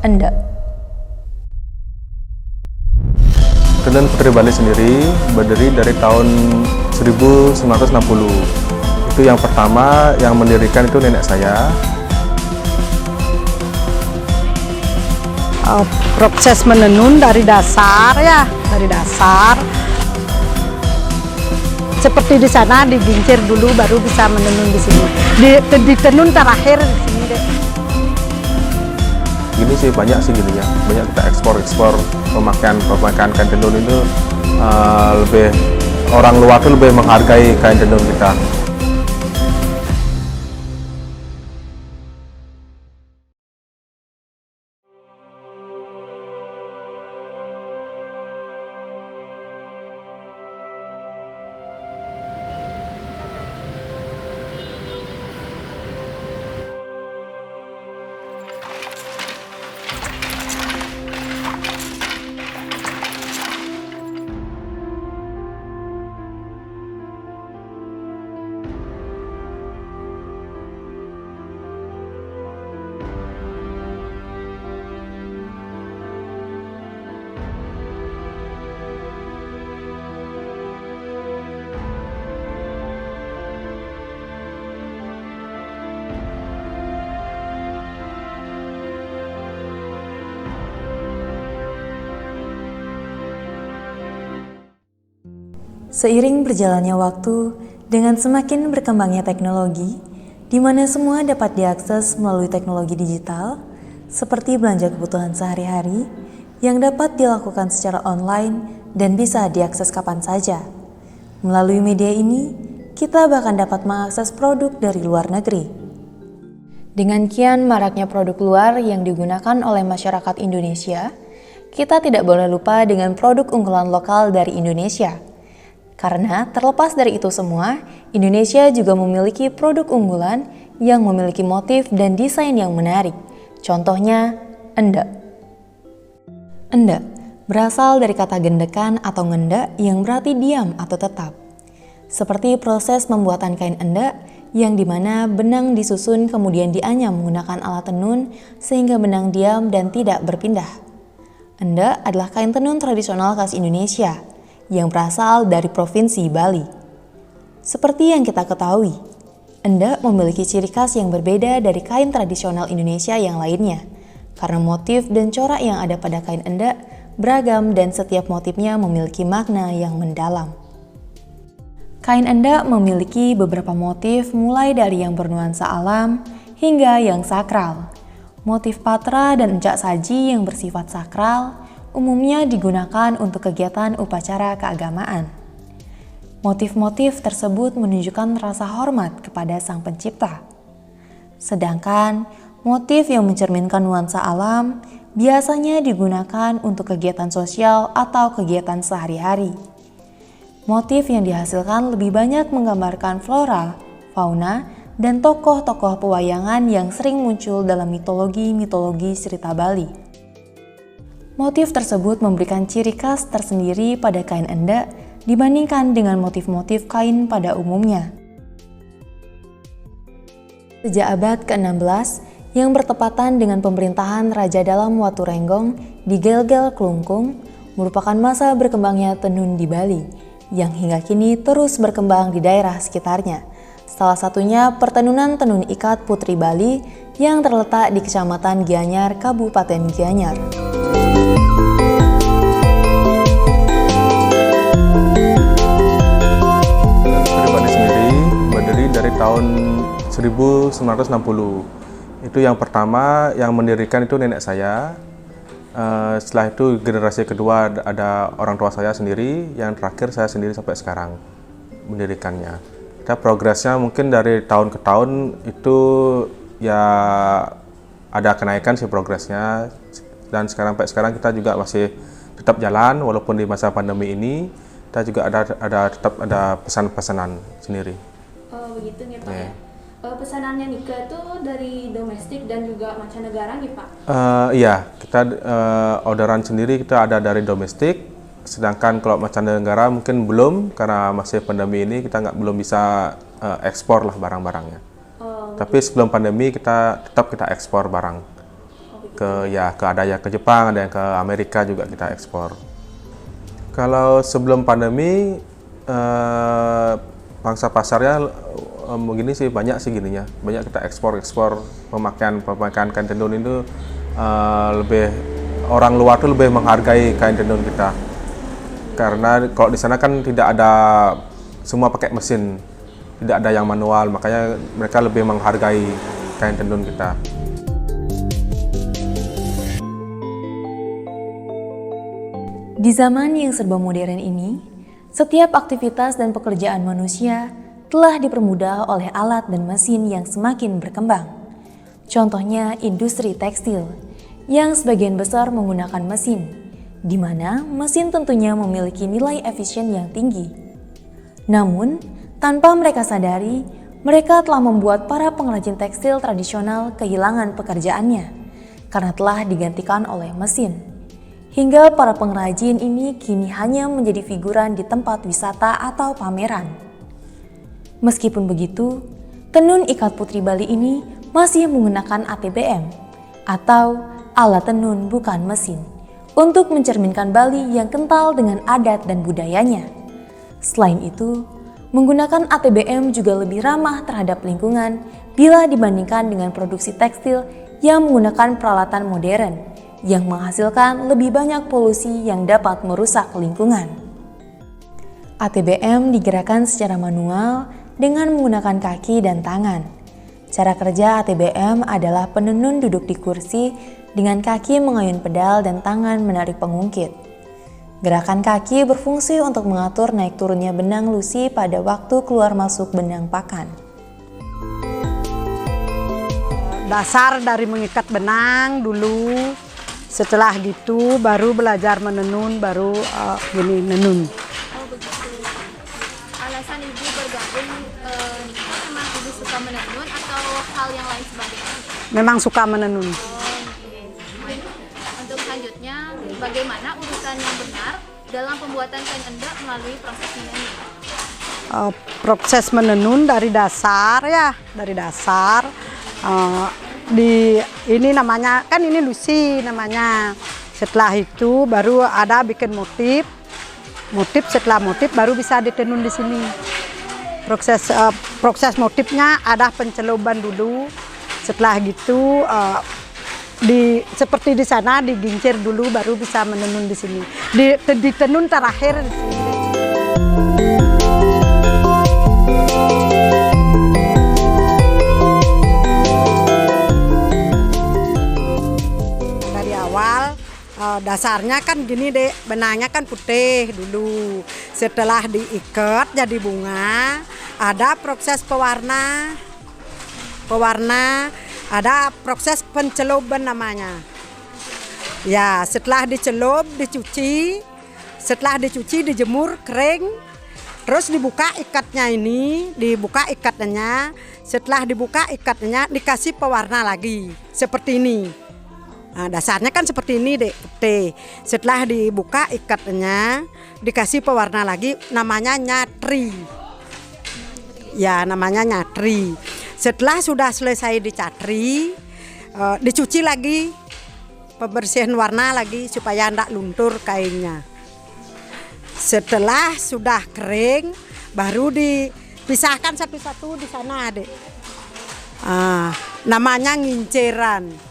Enda. Tenun Putri Bali sendiri berdiri dari tahun 1960. Itu yang pertama yang mendirikan itu nenek saya. Proses menenun dari dasar seperti di sana digincir dulu baru bisa menenun di sini. Ditenun terakhir di sini deh. Gini sih banyak sih gininya, banyak kita ekspor pemakaian kain tenun itu lebih orang luar tuh lebih menghargai kain tenun kita. Seiring berjalannya waktu, dengan semakin berkembangnya teknologi, di mana semua dapat diakses melalui teknologi digital, seperti belanja kebutuhan sehari-hari, yang dapat dilakukan secara online dan bisa diakses kapan saja. Melalui media ini, kita bahkan dapat mengakses produk dari luar negeri. Dengan kian maraknya produk luar yang digunakan oleh masyarakat Indonesia, kita tidak boleh lupa dengan produk unggulan lokal dari Indonesia. Karena terlepas dari itu semua, Indonesia juga memiliki produk unggulan yang memiliki motif dan desain yang menarik. Contohnya, Enda. Enda berasal dari kata gendekan atau ngenda yang berarti diam atau tetap. Seperti proses pembuatan kain enda yang dimana benang disusun kemudian dianyam menggunakan alat tenun sehingga benang diam dan tidak berpindah. Enda adalah kain tenun tradisional khas Indonesia yang berasal dari Provinsi Bali. Seperti yang kita ketahui, Enda memiliki ciri khas yang berbeda dari kain tradisional Indonesia yang lainnya, karena motif dan corak yang ada pada kain Enda beragam dan setiap motifnya memiliki makna yang mendalam. Kain Enda memiliki beberapa motif mulai dari yang bernuansa alam hingga yang sakral. Motif patra dan encak saji yang bersifat sakral umumnya digunakan untuk kegiatan upacara keagamaan. Motif-motif tersebut menunjukkan rasa hormat kepada Sang Pencipta. Sedangkan motif yang mencerminkan nuansa alam biasanya digunakan untuk kegiatan sosial atau kegiatan sehari-hari. Motif yang dihasilkan lebih banyak menggambarkan flora, fauna, dan tokoh-tokoh pewayangan yang sering muncul dalam mitologi cerita Bali. Motif tersebut memberikan ciri khas tersendiri pada kain Enda dibandingkan dengan motif-motif kain pada umumnya. Sejak abad ke-16 yang bertepatan dengan pemerintahan Raja Dalam Waturenggong di Gel-Gel Klungkung merupakan masa berkembangnya tenun di Bali yang hingga kini terus berkembang di daerah sekitarnya. Salah satunya pertenunan tenun ikat Putri Bali yang terletak di Kecamatan Gianyar, Kabupaten Gianyar. Putri Bali sendiri berdiri dari tahun 1960. Itu yang pertama yang mendirikan itu nenek saya. Setelah itu generasi kedua ada orang tua saya sendiri, yang terakhir saya sendiri sampai sekarang mendirikannya. Kita progresnya mungkin dari tahun ke tahun itu ya ada kenaikan sih progresnya, dan sampai sekarang kita juga masih tetap jalan walaupun di masa pandemi ini kita juga tetap ada pesan-pesanan sendiri. Oh begitu nih Pak ya. Pesanannya nikah itu dari domestik dan juga mancanegara nih Pak? Iya, kita orderan sendiri kita ada dari domestik, sedangkan kalau mancanegara mungkin belum karena masih pandemi ini kita belum bisa ekspor lah barang-barangnya. Tapi sebelum pandemi kita ekspor barang. Oh begitu. ada yang ke Jepang, ada yang ke Amerika juga kita ekspor. Kalau sebelum pandemi pangsa pasarnya begini sih, banyak sih gininya, banyak kita ekspor pemakaian kain tenun itu lebih, orang luar tuh lebih menghargai kain tenun kita, karena kalau di sana kan tidak ada, semua pakai mesin, tidak ada yang manual, makanya mereka lebih menghargai kain tenun kita. Di zaman yang serba modern ini, setiap aktivitas dan pekerjaan manusia telah dipermudah oleh alat dan mesin yang semakin berkembang. Contohnya industri tekstil, yang sebagian besar menggunakan mesin, di mana mesin tentunya memiliki nilai efisien yang tinggi. Namun, tanpa mereka sadari, mereka telah membuat para pengrajin tekstil tradisional kehilangan pekerjaannya, karena telah digantikan oleh mesin. Hingga para pengrajin ini kini hanya menjadi figuran di tempat wisata atau pameran. Meskipun begitu, tenun ikat putri Bali ini masih menggunakan ATBM atau alat tenun bukan mesin untuk mencerminkan Bali yang kental dengan adat dan budayanya. Selain itu, menggunakan ATBM juga lebih ramah terhadap lingkungan bila dibandingkan dengan produksi tekstil yang menggunakan peralatan modern yang menghasilkan lebih banyak polusi yang dapat merusak lingkungan. ATBM digerakkan secara manual dengan menggunakan kaki dan tangan. Cara kerja ATBM adalah penenun duduk di kursi dengan kaki mengayun pedal dan tangan menarik pengungkit. Gerakan kaki berfungsi untuk mengatur naik turunnya benang lusi pada waktu keluar masuk benang pakan. Dasar dari mengikat benang dulu. Setelah gitu baru belajar menenun, baru gini nenun. Oh begitu. Alasan ibu bergabung memang ibu suka menenun atau hal yang lain sebagainya? Memang suka menenun. Oke. Untuk selanjutnya, bagaimana urutan yang benar dalam pembuatan kain endek melalui proses menenun? Proses menenun dari dasar ya, dari dasar. Ini namanya kan ini lusi namanya. Setelah itu baru ada bikin motif. Setelah motif baru bisa ditenun di sini. Proses motifnya ada penceluban dulu. Setelah gitu seperti di sana digincir dulu baru bisa menenun di sini. Ditenun terakhir di sini. Dasarnya kan gini dek, benangnya kan putih dulu. Setelah diikat jadi bunga, ada proses pewarna, ada proses penceluban namanya. Ya, setelah dicelup, dicuci, setelah dicuci dijemur kering, terus dibuka ikatnya ini, setelah dibuka ikatnya dikasih pewarna lagi, seperti ini. Nah, dasarnya kan seperti ini dek, putih. Setelah dibuka ikatnya, dikasih pewarna lagi, namanya nyatri. Ya, namanya nyatri. Setelah sudah selesai dicatri, dicuci lagi, pembersihan warna lagi supaya tidak luntur kainnya. Setelah sudah kering, baru dipisahkan satu-satu di sana dek. Namanya nginceran.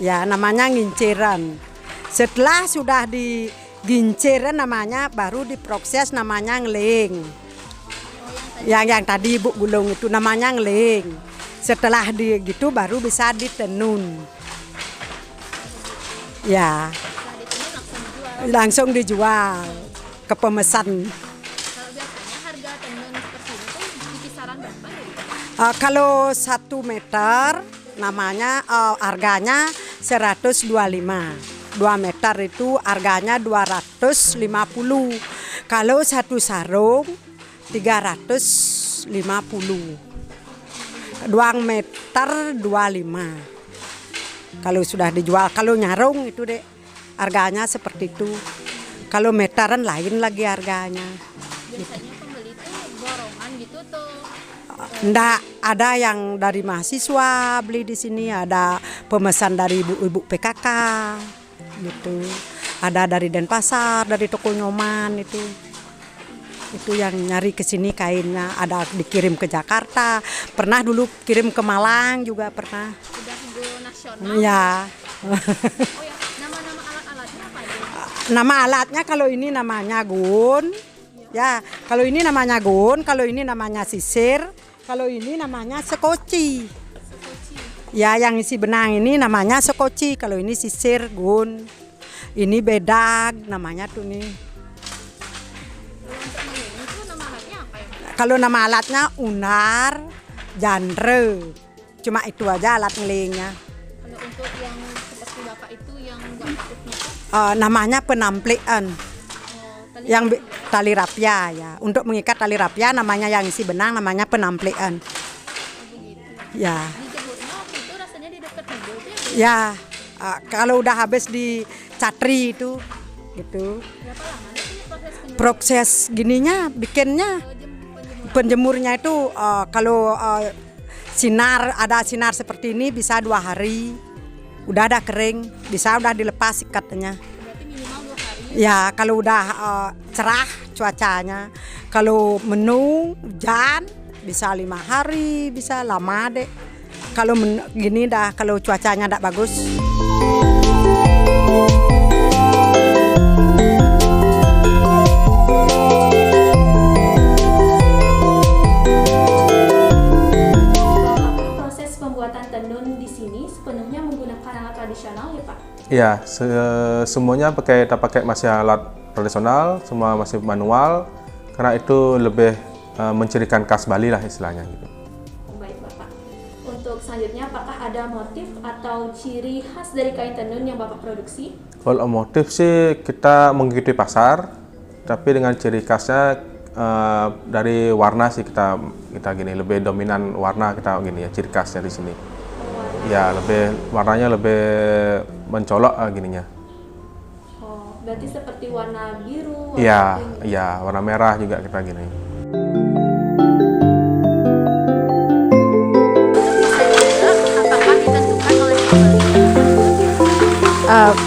Ya, namanya nginciran. Setelah sudah diginciran namanya, baru diproses namanya ngeling. Yang tadi ibu gulung itu namanya ngeling. Setelah gitu baru bisa ditenun. Ya, langsung dijual ke pemesan. Kalau biasanya harga tenun seperti itu di kisaran berapa ya? Kalau 1 meter namanya harganya 125. 2 meter itu harganya 250. Kalau 1 sarung 350. 2 meter 25. Kalau sudah dijual, kalau nyarung itu dek harganya seperti itu. Kalau meteran lain lagi harganya. Biasanya pembeli itu borongan gitu tuh. Nggak, ada yang dari mahasiswa beli di sini, ada pemesan dari ibu-ibu PKK gitu. Ada dari Denpasar, dari toko Nyoman itu yang nyari ke sini kainnya. Ada dikirim ke Jakarta, pernah dulu kirim ke Malang juga pernah. Udah go nasional. Ya. Oh ya, nama-nama alat-alatnya apa aja? Nama alatnya kalau ini namanya gun. Ya, kalau ini namanya gun, kalau ini namanya sisir, kalau ini namanya sekoci. Ya, yang isi benang ini namanya sekoci, kalau ini sisir, gun. Ini bedag namanya tuh nih. Itu nama alatnya apa ya? Kalau nama alatnya unar, jandre. Cuma itu aja alat ngelingnya. Kalau untuk yang seperti Bapak itu yang Bapak itu Namanya penamplian. Yang tali rapia ya. Untuk mengikat tali rapia namanya yang isi benang namanya penamplian. Ya. dijemurnya waktu itu rasanya di dekat mobil tuh ya? Ya. Kalau udah habis di catri itu gitu. Berapa lama sih proses penjemur? Proses gininya bikinnya penjemurnya itu kalau ada sinar seperti ini bisa 2 hari. Udah ada kering, bisa udah dilepas ikatnya. Berarti minimal 2 hari. Ya, kalau udah cerah cuacanya, kalau mendung, hujan, bisa 5 hari, bisa lama deh. Kalau gini dah, kalau cuacanya tidak bagus. Proses pembuatan tenun di sini sepenuhnya menggunakan alat tradisional ya Pak? Ya, semuanya kita pakai masih alat tradisional, semua masih manual, karena itu lebih mencirikan khas Bali lah istilahnya gitu. Baik Bapak. Untuk selanjutnya apakah ada motif atau ciri khas dari kain tenun yang Bapak produksi? Kalau motif sih kita mengikuti pasar, tapi dengan ciri khasnya dari warna sih kita gini, lebih dominan warna kita gini ya, ciri khasnya di sini. Ya, warnanya lebih mencolok gininya. Oh, berarti seperti warna biru, Iya, warna iya, warna merah juga kita gini. apakah ditentukan oleh pembeli?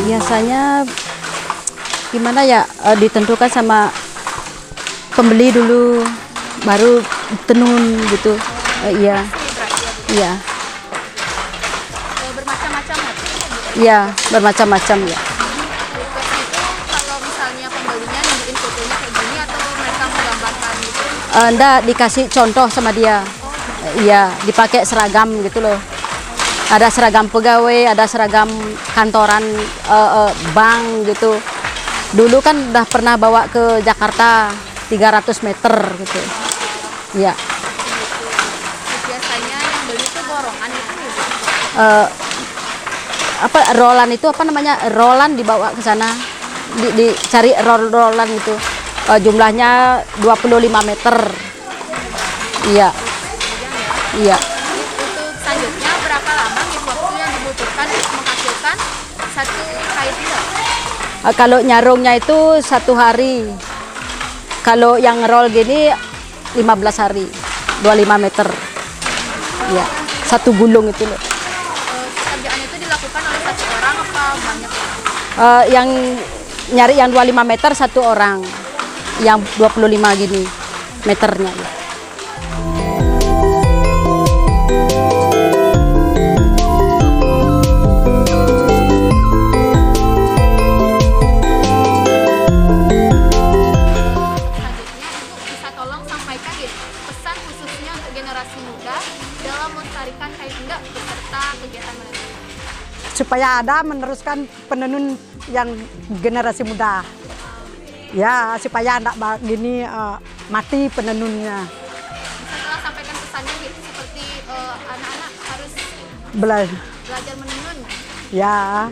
Biasanya gimana ya, ditentukan sama pembeli dulu, baru tenun gitu. Iya, iya, Bermacam-macam motif ya, Bu? iya, bermacam-macam ya. Request itu kalau misalnya pembelinya nunjukin fotonya kayak gini atau mereka menggambarkan gitu? Ndak dikasih contoh sama dia. Iya, dipakai seragam gitu loh. Ada seragam pegawai, ada seragam kantoran, bank gitu. Dulu kan udah pernah bawa ke Jakarta 300 meter gitu. Iya. Biasanya yang beli itu borongan itu ya, Bu? Rolan itu apa namanya, rolan dibawa ke sana, dicari rolan itu, jumlahnya 25 meter. Iya, iya. Untuk selanjutnya berapa lama gitu waktu yang dibutuhkan untuk menghasilkan satu kain tenun? Kalau nyarungnya itu 1 hari, kalau yang roll gini 15 hari, 25 meter. Iya, 1 gulung itu loh. Pekerjaan itu dilakukan oleh 1 orang apa banyak orang? Yang nyari yang 25 meter 1 orang, yang 25 gini meternya. Selanjutnya Ibu bisa tolong sampaikan gitu pesan khususnya untuk generasi muda dalam melestarikan kain endek beserta kegiatan menenun. Supaya ada meneruskan penenun yang generasi muda. Ya, supaya tidak gini mati penenunnya. Setelah sampaikan pesannya gitu seperti anak-anak harus belajar menenun. Ya,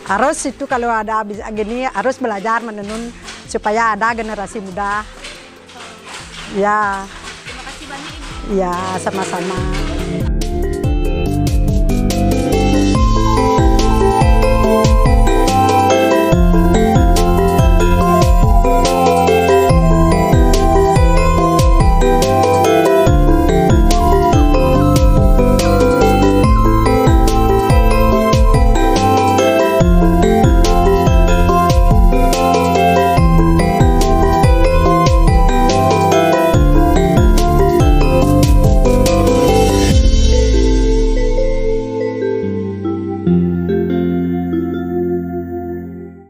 harus itu kalau ada bisa gini harus belajar menenun supaya ada generasi muda. Ya, Terima kasih banyak Ibu. ya sama-sama.